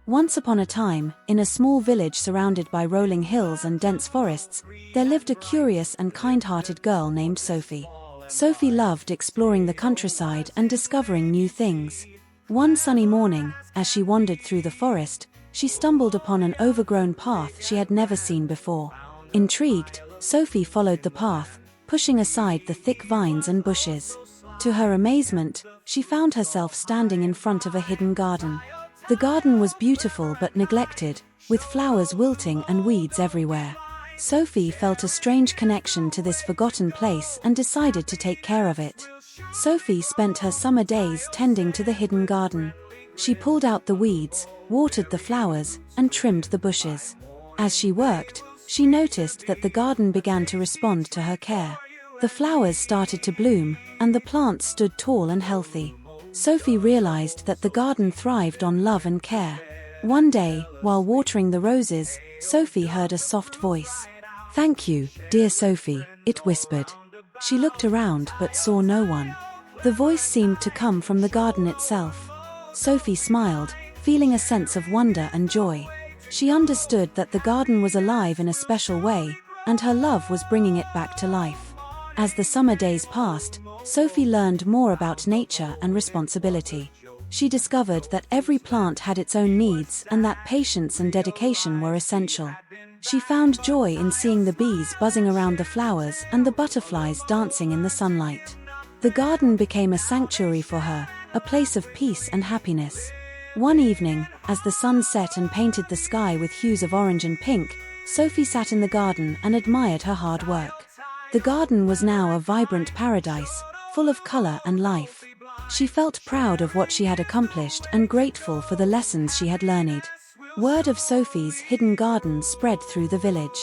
Once upon a time, in a small village surrounded by rolling hills and dense forests, there lived a curious and kind-hearted girl named Sophie. Sophie loved exploring the countryside and discovering new things. One sunny morning, as she wandered through the forest, she stumbled upon an overgrown path she had never seen before. Intrigued, Sophie followed the path, pushing aside the thick vines and bushes. To her amazement, she found herself standing in front of a hidden garden. The garden was beautiful but neglected, with flowers wilting and weeds everywhere. Sophie felt a strange connection to this forgotten place and decided to take care of it. Sophie spent her summer days tending to the hidden garden. She pulled out the weeds, watered the flowers, and trimmed the bushes. As she worked, she noticed that the garden began to respond to her care. The flowers started to bloom, and the plants stood tall and healthy. Sophie realized that the garden thrived on love and care. One day, while watering the roses, Sophie heard a soft voice. "Thank you, dear Sophie," it whispered. She looked around but saw no one. The voice seemed to come from the garden itself. Sophie smiled, feeling a sense of wonder and joy. She understood that the garden was alive in a special way, and her love was bringing it back to life. As the summer days passed, Sophie learned more about nature and responsibility. She discovered that every plant had its own needs and that patience and dedication were essential. She found joy in seeing the bees buzzing around the flowers and the butterflies dancing in the sunlight. The garden became a sanctuary for her, a place of peace and happiness. One evening, as the sun set and painted the sky with hues of orange and pink, Sophie sat in the garden and admired her hard work. The garden was now a vibrant paradise, full of color and life. She felt proud of what she had accomplished and grateful for the lessons she had learned. Word of Sophie's hidden garden spread through the village.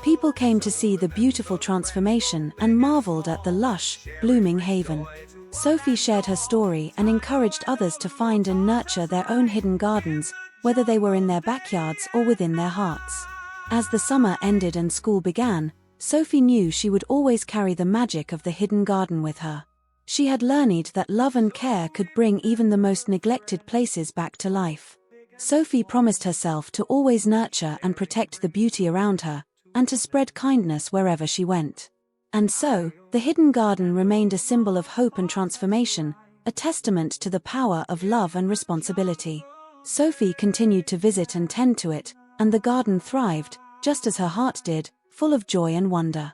People came to see the beautiful transformation and marveled at the lush, blooming haven. Sophie shared her story and encouraged others to find and nurture their own hidden gardens, whether they were in their backyards or within their hearts. As the summer ended and school began, Sophie knew she would always carry the magic of the hidden garden with her. She had learned that love and care could bring even the most neglected places back to life. Sophie promised herself to always nurture and protect the beauty around her, and to spread kindness wherever she went. And so, the hidden garden remained a symbol of hope and transformation, a testament to the power of love and responsibility. Sophie continued to visit and tend to it, and the garden thrived, just as her heart did, full of joy and wonder.